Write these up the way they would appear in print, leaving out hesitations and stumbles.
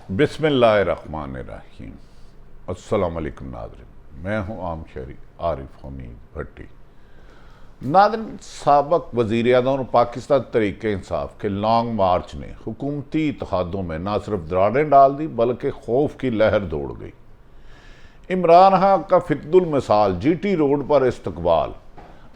बिस्मिल्लाहिर्रहमानिर्रहीम। अस्सलाम वालेकुम नाज़रीन, मैं हूँ आम शहरी आरिफ हमीद भट्टी। नाज़रीन, साबक वज़ीर आज़म और पाकिस्तान तहरीक इंसाफ के लॉन्ग मार्च ने हुकूमती इत्तेहादों में ना सिर्फ दरारें डाल दी बल्कि खौफ की लहर दौड़ गई। इमरान खान का फिक्दुल मिसाल GT रोड पर इस्तकबाल।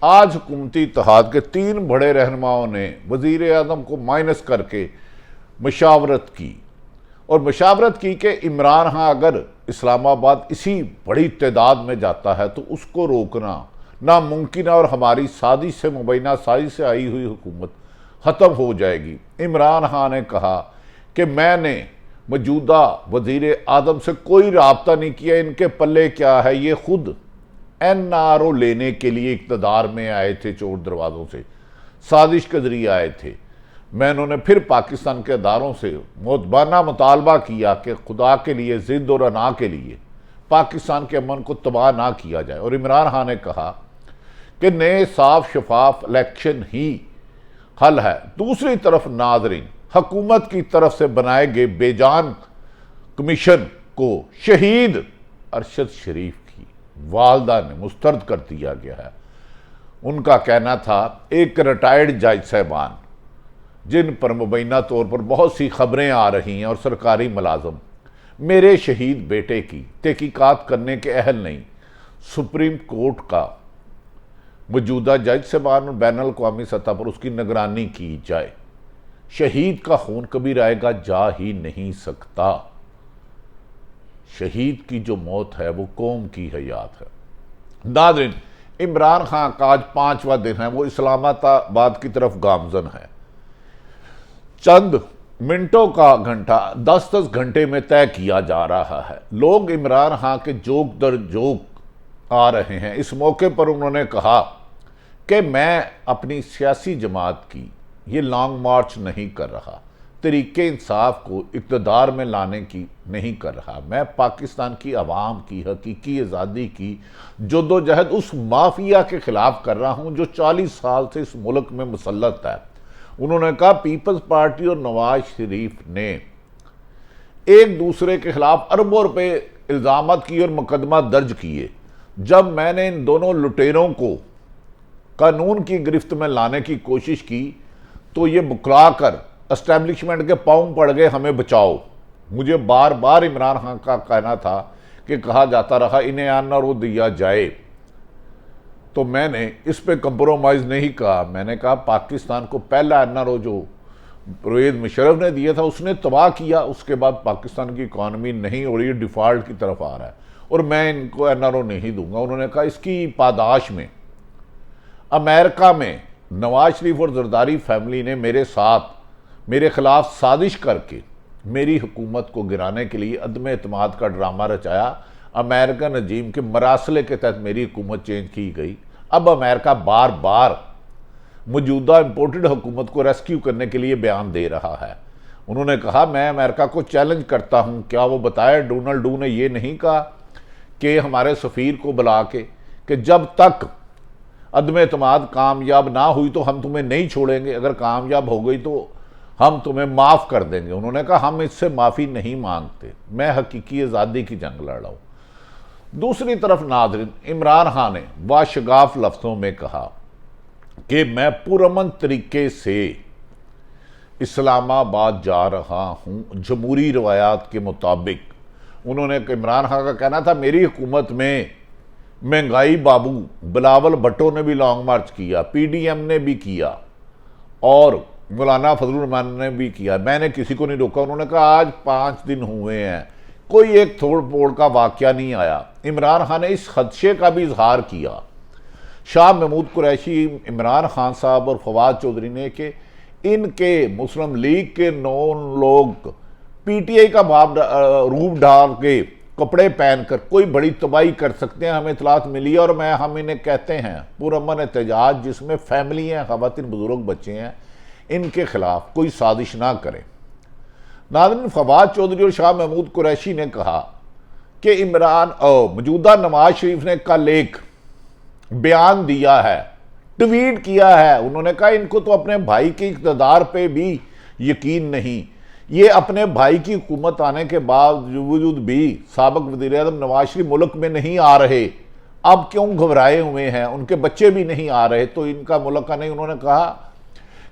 आज हुकूमती इत्तेहाद के 3 बड़े रहनुमाओं ने वज़ीर आज़म को माइनस करके मशावरत की और मशावरत की कि इमरान खान अगर इस्लामाबाद इसी बड़ी तादाद में जाता है तो उसको रोकना नामुमकिन है और हमारी साजिश से मुबैना साजिश से आई हुई हुकूमत ख़त्म हो जाएगी। इमरान खान ने कहा कि मैंने मौजूदा वज़ीर आज़म से कोई रब्ता नहीं किया, इनके पल्ले क्या है, ये खुद NRO लेने के लिए इक़्तिदार में आए थे, चोर दरवाज़ों से साजिश के ज़रिए आए थे। मैं उन्होंने फिर पाकिस्तान के अदारों से मोतबाना मुतालबा किया कि खुदा के लिए, ज़िद और अना के लिए पाकिस्तान के अमन को तबाह ना किया जाए। और इमरान खान ने कहा कि नए साफ शफाफ इलेक्शन ही हल है। दूसरी तरफ नाजरीन, हुकूमत की तरफ से बनाए गए बेजान कमीशन को शहीद अरशद शरीफ की वालदा ने मुस्तरद कर दिया गया है। उनका कहना था एक रिटायर्ड जज साहबान जिन पर मुबैना तौर पर बहुत सी खबरें आ रही हैं और सरकारी मुलाजम मेरे शहीद बेटे की तहकीकात करने के अहल नहीं। सुप्रीम कोर्ट का मौजूदा जज साहबान और बैनुल अक़वामी सतह पर उसकी निगरानी की जाए। शहीद का खून कभी रहेगा जा ही नहीं सकता। शहीद की जो मौत है वो कौम की हयात है। नाज़रीन, इमरान खान का आज 5वां दिन है, वो इस्लामाबाद की तरफ गामजन है। चंद मिनटों का घंटा 10-10 घंटे में तय किया जा रहा है। लोग इमरान खान के जोक दर जोक आ रहे हैं। इस मौके पर उन्होंने कहा कि मैं अपनी सियासी जमात की ये लॉन्ग मार्च नहीं कर रहा, तहरीके इंसाफ को इक़्तिदार में लाने की नहीं कर रहा। मैं पाकिस्तान की आवाम की हकीकी आज़ादी की जद्दोजहद उस माफिया के खिलाफ कर रहा हूँ जो 40 साल से इस मुल्क में मुसल्लत है। उन्होंने कहा पीपल्स पार्टी और नवाज शरीफ ने एक दूसरे के खिलाफ अरबों रुपए इल्ज़ामात किए और मुकदमा दर्ज किए। जब मैंने इन दोनों लुटेरों को कानून की गिरफ्त में लाने की कोशिश की तो ये बुकरा कर एस्टैब्लिशमेंट के पाँव पड़ गए, हमें बचाओ। मुझे बार बार इमरान खान का कहना था कि कहा जाता रहा इन्हें NRO दिया जाए, तो मैंने इस पे कंप्रोमाइज़ नहीं कहा। मैंने कहा पाकिस्तान को पहला NRO जो परवेज़ मुशर्रफ ने दिया था उसने तबाह किया, उसके बाद पाकिस्तान की इकॉनमी नहीं हो रही है, डिफ़ॉल्ट की तरफ आ रहा है और मैं इनको NRO नहीं दूंगा। उन्होंने कहा इसकी पादाश में अमेरिका में नवाज शरीफ और जरदारी फैमिली ने मेरे साथ मेरे खिलाफ साजिश करके मेरी हुकूमत को गिराने के लिए अदम एतमाद का ड्रामा रचाया। अमेरिकन रजीम के मरासले के तहत मेरी हुकूमत चेंज की गई। अब अमेरिका बार बार मौजूदा इम्पोर्टेड हुकूमत को रेस्क्यू करने के लिए बयान दे रहा है। उन्होंने कहा मैं अमेरिका को चैलेंज करता हूं, क्या वो बताए डोनाल्ड डू ने ये नहीं कहा कि हमारे सफ़ीर को बुला के कि जब तक अदम एतमाद कामयाब ना हुई तो हम तुम्हें नहीं छोड़ेंगे, अगर कामयाब हो गई तो हम तुम्हें माफ़ कर देंगे। उन्होंने कहा हम इससे माफ़ी नहीं मांगते, मैं हकीकी आज़ादी की जंग लड़ रहा हूँ। दूसरी तरफ नाज़रीन, इमरान खान ने वाशगाफ लफ्ज़ों में कहा कि मैं पुरअमन तरीके से इस्लामाबाद जा रहा हूँ जमहूरी रवायात के मुताबिक। उन्होंने इमरान खान का कहना था मेरी हुकूमत में महंगाई बाबू बिलावल भुट्टो ने भी लॉन्ग मार्च किया, PDM ने भी किया और मौलाना फजलुर रहमान ने भी किया, मैंने किसी को नहीं रोका। उन्होंने कहा आज 5 दिन हुए हैं, कोई एक तोड़ फोड़ का वाकया नहीं आया। इमरान खान ने इस खदशे का भी इजहार किया, शाह महमूद कुरैशी, इमरान खान साहब और फवाद चौधरी ने, कि इनके मुस्लिम लीग के 9 लोग PTI का रूप डाल के कपड़े पहनकर कोई बड़ी तबाही कर सकते हैं, हमें इतलात मिली है और हम इन्हें कहते हैं पुरअमन एहतजाज जिसमें फैमिली हैं, ख़वातीन, बुजुर्ग, बच्चे हैं, इनके खिलाफ कोई साजिश ना करें। नाज़रीन, फवाद चौधरी और शाह महमूद कुरैशी ने कहा कि मौजूदा नवाज शरीफ ने कल एक बयान दिया है, ट्वीट किया है। उन्होंने कहा इनको तो अपने भाई के इक़्तिदार पे भी यकीन नहीं, ये अपने भाई की हुकूमत आने के बावजूद भी साबिक वज़ीर-ए-आज़म नवाज शरीफ मुल्क में नहीं आ रहे, अब क्यों घबराए हुए हैं, उनके बच्चे भी नहीं आ रहे, तो इनका मुल्क का नहीं। उन्होंने कहा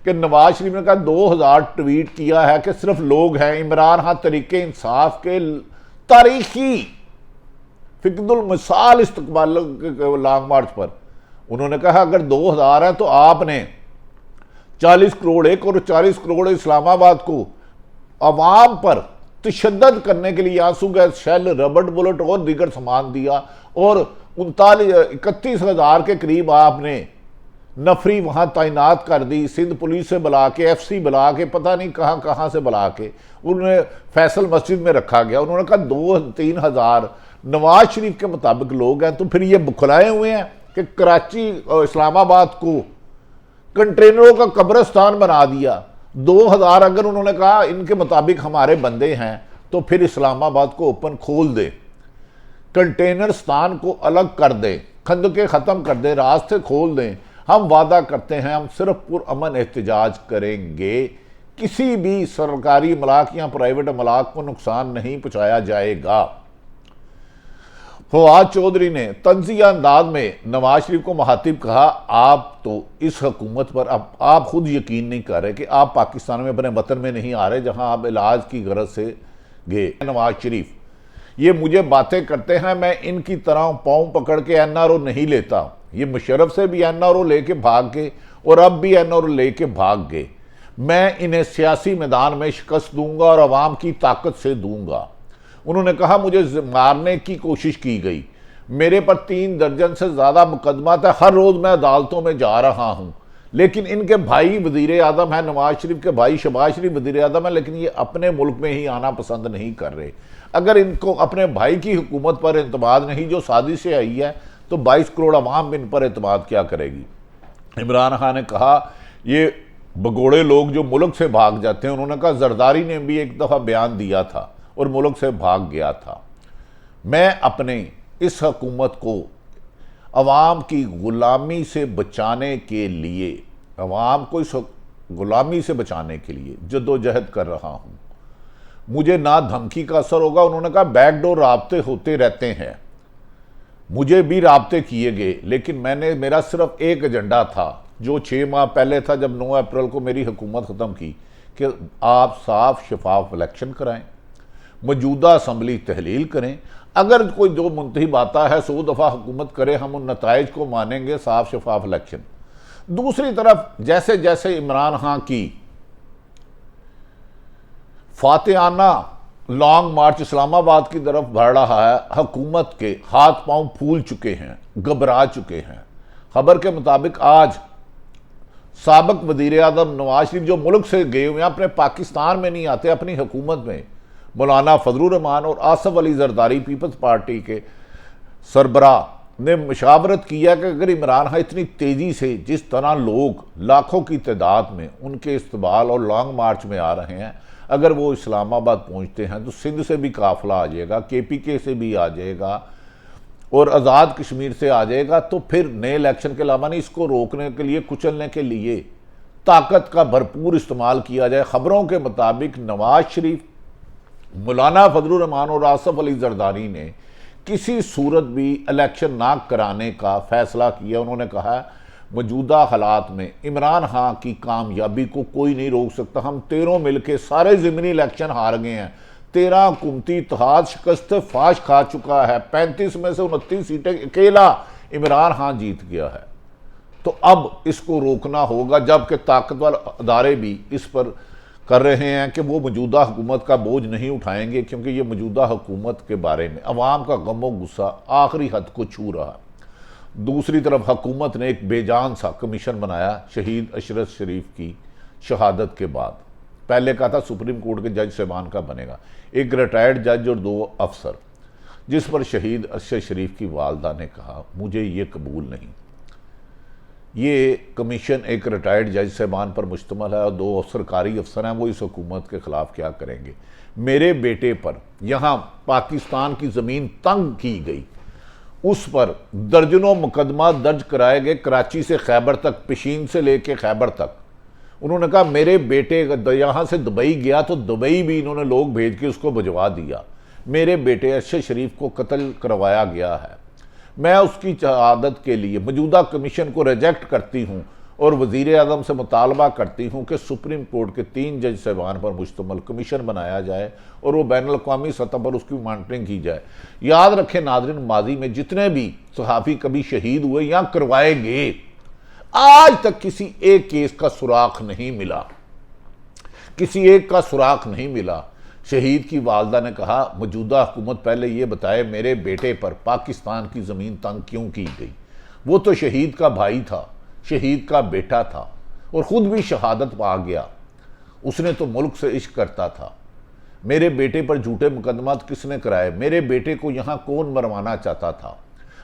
कि नवाज शरीफ ने कहा 2000 ट्वीट किया है कि सिर्फ लोग हैं। इमरान खान तरीके इंसाफ के तारीखी फिक्रुल मिसाल इस्तकबाल लॉन्ग मार्च पर उन्होंने कहा अगर 2000 है तो आपने 40 करोड़ एक और 40 करोड़ इस्लामाबाद को अवाम पर तशद्दद करने के लिए आंसू गैस, शेल, रबड़ बुलेट और दीगर सामान दिया, और 31,000 के करीब आपने नफरी वहां तैनात कर दी, सिंध पुलिस से बुला के, FC बुला के, पता नहीं कहां कहां से बुला के उन्हें फैसल मस्जिद में रखा गया। उन्होंने कहा 2-3 हज़ार नवाज शरीफ के मुताबिक लोग हैं, तो फिर ये बुखलाए हुए हैं कि कराची और इस्लामाबाद को कंटेनरों का कब्रिस्तान बना दिया। 2000 अगर उन्होंने कहा इनके मुताबिक हमारे बंदे हैं, तो फिर इस्लामाबाद को ओपन खोल दे, कंटेनर स्थान को अलग कर दे, खंदके ख़त्म कर दे, रास्ते खोल दें। हम वादा करते हैं हम सिर्फ पुरअमन एहतजाज करेंगे, किसी भी सरकारी मलाक या प्राइवेट मलाक को नुकसान नहीं पहुंचाया जाएगा। फवाद चौधरी ने तंज़िया अंदाज में नवाज शरीफ को मुखातिब कहा, आप तो इस हुकूमत पर अब आप खुद यकीन नहीं कर रहे कि आप पाकिस्तान में अपने वतन में नहीं आ रहे जहां आप इलाज की गरज से गए। नवाज शरीफ ये मुझे बातें करते हैं, मैं इनकी तरह पाँव पकड़ के NRO नहीं लेता। ये मुशर्रफ से भी NRO लेके भाग गए और अब भी NRO लेके भाग गए। मैं इन्हें सियासी मैदान में शिकस्त दूंगा और अवाम की ताकत से दूंगा। उन्होंने कहा मुझे मारने की कोशिश की गई, मेरे पर 3 दर्जन से ज़्यादा मुकदमा था, हर रोज़ मैं अदालतों में जा रहा हूँ, लेकिन इनके भाई वज़ीर-ए-आज़म है, नवाज शरीफ के भाई शहबाज शरीफ वज़ीर-ए-आज़म है, लेकिन ये अपने मुल्क में ही आना पसंद नहीं कर रहे। अगर इनको अपने भाई की हुकूमत पर एतमाद नहीं जो साजिश से आई है, तो 22 करोड़ अवाम इन पर एतमाद क्या करेगी। इमरान खान ने कहा ये भगोड़े लोग जो मुल्क से भाग जाते हैं, उन्होंने कहा जरदारी ने भी एक दफ़ा बयान दिया था और मुल्क से भाग गया था। मैं अपने इस हुकूमत को अवाम की गुलामी से बचाने के लिए, अवाम को इस गुलामी से बचाने के लिए जद्दोजहद कर रहा हूँ। मुझे ना धमकी का असर होगा। उन्होंने कहा बैकडोर राब्ते होते रहते हैं, मुझे भी राब्ते किए गए, लेकिन मेरा सिर्फ एक एजेंडा था जो 6 माह पहले था जब 9 अप्रैल को मेरी हुकूमत ख़त्म की कि आप साफ शफाफ इलेक्शन कराएं, मौजूदा असम्बली तहलील करें, अगर कोई जो मुंतहिब आता है 100 दफ़ा हुकूमत करे, हम उन नताइज को मानेंगे, साफ शफाफ इलेक्शन। दूसरी तरफ जैसे जैसे इमरान खान की फातेहाना लॉन्ग मार्च इस्लामाबाद की तरफ बढ़ रहा है, हुकूमत के हाथ पांव फूल चुके हैं, घबरा चुके हैं। खबर के मुताबिक आज साबिक वज़ीर-ए-आज़म नवाज शरीफ जो मुल्क से गए हुए हैं, अपने पाकिस्तान में नहीं आते, अपनी हुकूमत में मौलाना फजलुर रहमान और आसफ अली जरदारी पीपल्स पार्टी के सरबराह ने मशावरत किया कि अगर इमरान खान इतनी तेज़ी से जिस तरह लोग लाखों की तादाद में उनके इस्तबाल और लॉन्ग मार्च में आ रहे हैं, अगर वो इस्लामाबाद पहुंचते हैं तो सिंध से भी काफिला आ जाएगा, KPK से भी आ जाएगा और आज़ाद कश्मीर से आ जाएगा, तो फिर नए इलेक्शन के अलावा नहीं, इसको रोकने के लिए, कुचलने के लिए ताकत का भरपूर इस्तेमाल किया जाए। खबरों के मुताबिक नवाज शरीफ, मौलाना फजलुर रहमान और आसफ अली जरदारी ने किसी सूरत भी इलेक्शन ना कराने का फैसला किया। उन्होंने कहा मौजूदा हालात में इमरान खान की कामयाबी को कोई नहीं रोक सकता। हम 13 मिलकर सारे ज़िमनी इलेक्शन हार गए हैं, 13 हुकूमती इत्तेहाद शिकस्त फाश खा चुका है, 35 में से 29 सीटें अकेला इमरान खान जीत गया है। तो अब इसको रोकना होगा, जबकि ताकतवर अदारे भी इस पर कर रहे हैं कि वो मौजूदा हुकूमत का बोझ नहीं उठाएंगे, क्योंकि ये मौजूदा हुकूमत के बारे में अवाम का गम गुस्सा आखिरी हद को छू रहा। दूसरी तरफ हुकूमत ने एक बेजान सा कमीशन बनाया शहीद अशरफ शरीफ की शहादत के बाद। पहले कहा था सुप्रीम कोर्ट के जज साहबान का बनेगा, एक रिटायर्ड जज और 2 अफसर, जिस पर शहीद अशरफ शरीफ की वालदा ने कहा मुझे ये कबूल नहीं। ये कमीशन एक रिटायर्ड जज साहबान पर मुश्तमल है और 2 सरकारी अफसर हैं, वो इस हुकूमत के ख़िलाफ़ क्या करेंगे। मेरे बेटे पर यहाँ पाकिस्तान की ज़मीन तंग की गई, उस पर दर्जनों मुकदमा दर्ज कराए गए, कराची से खैबर तक, पेशीन से लेके खैबर तक। उन्होंने कहा मेरे बेटे यहाँ से दुबई गया तो दुबई भी इन्होंने लोग भेज के उसको भिजवा दिया। मेरे बेटे अरशद शरीफ को कत्ल करवाया गया है। मैं उसकी शहादत के लिए मौजूदा कमीशन को रिजेक्ट करती हूँ और वज़ीर आज़म से मुतालबा करती हूँ कि सुप्रीम कोर्ट के 3 जज साहिबान पर मुश्तमल कमीशन बनाया जाए और वो बैनुल अक़वामी सतह पर उसकी मॉनिटरिंग की जाए। याद रखें नाज़रीन, माजी में जितने भी सहाफ़ी कभी शहीद हुए या करवाए गए, आज तक किसी एक केस का सुराख नहीं मिला, किसी एक का सुराख नहीं मिला। शहीद की वालदा ने कहा मौजूदा हुकूमत पहले ये बताए मेरे बेटे पर पाकिस्तान की ज़मीन तंग क्यों की गई। वो तो शहीद का भाई था, शहीद का बेटा था और ख़ुद भी शहादत पा गया। उसने तो मुल्क से इश्क करता था। मेरे बेटे पर झूठे मुकदमात किसने कराए? मेरे बेटे को यहाँ कौन मरवाना चाहता था?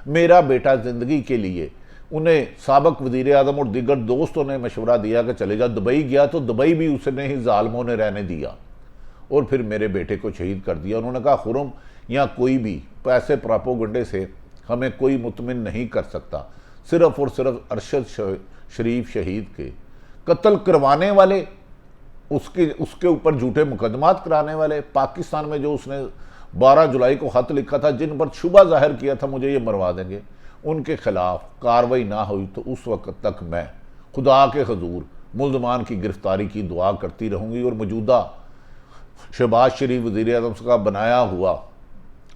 मेरा बेटा ज़िंदगी के लिए, उन्हें साबिक़ वज़ीर आज़म और दीगर दोस्तों ने मशवरा दिया कि चले जा। दुबई गया तो दुबई भी उसने ही ज़ालिमों ने रहने दिया और फिर मेरे बेटे को शहीद कर दिया। उन्होंने कहा खुरम या कोई भी पैसे प्रोपेगेंडे से हमें कोई मुतमिन नहीं कर सकता। सिर्फ और सिर्फ अरशद शरीफ शहीद के कत्ल करवाने वाले, उसके ऊपर झूठे मुकदमात कराने वाले, पाकिस्तान में जो उसने 12 जुलाई को खत लिखा था जिन पर शुबा जाहिर किया था मुझे ये मरवा देंगे, उनके खिलाफ कार्रवाई ना हुई तो उस वक्त तक मैं खुदा के हजूर मुल्ज़मान की गिरफ्तारी की दुआ करती रहूँगी। और मौजूदा शहबाज शरीफ वज़ीर आज़म का बनाया हुआ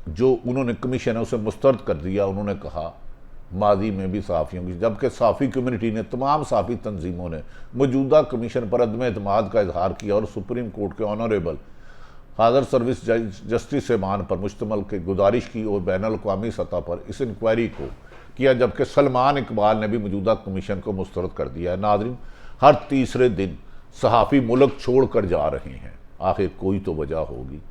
जो उन्होंने कमीशन है उसे मुस्तरद कर दिया। उन्होंने कहा माजी में भी सहाफ़ियों की, जबकि सहाफ़ी कम्यूनिटी ने, तमाम सहाफ़ी तंजीमों ने मौजूदा कमीशन पर अदम एतमाद का इजहार किया और सुप्रीम कोर्ट के ऑनरेबल हाज़र सर्विस जस्टिस साहिबान पर मुश्तमल की गुजारिश की और बैनुल अक़वामी सतह पर इस इंक्वायरी को किया, जबकि सलमान इकबाल ने भी मौजूदा कमीशन को मुस्तरद कर दिया है। नाज़रीन, हर तीसरे दिन सहाफ़ी मुल्क छोड़ कर जा रहे हैं, आखिर कोई तो वजह होगी।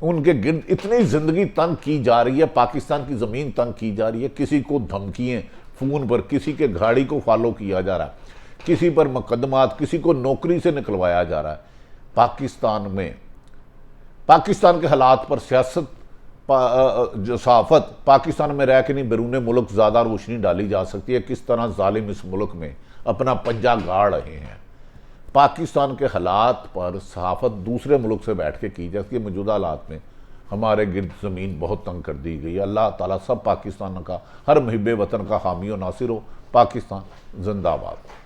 उनके गिर्द इतनी ज़िंदगी तंग की जा रही है, पाकिस्तान की ज़मीन तंग की जा रही है, किसी को धमकियाँ फ़ोन पर, किसी के गाड़ी को फॉलो किया जा रहा है, किसी पर मुकदमात, किसी को नौकरी से निकलवाया जा रहा है। पाकिस्तान में, पाकिस्तान के हालात पर सियासत, जो सहाफ़त पाकिस्तान में रह के नहीं बैरून मुल्क ज़्यादा रोशनी डाली जा सकती है किस तरह जालिम इस मुल्क में अपना पंजा गाड़ रहे हैं। पाकिस्तान के हालात पर सहाफ़त दूसरे मुल्क से बैठ के की जाती है। मौजूदा हालात में हमारे गिर्द ज़मीन बहुत तंग कर दी गई है। अल्लाह ताला सब पाकिस्तान का, हर मुहिब्बे वतन का हामी और नासिर हो। पाकिस्तान जिंदाबाद।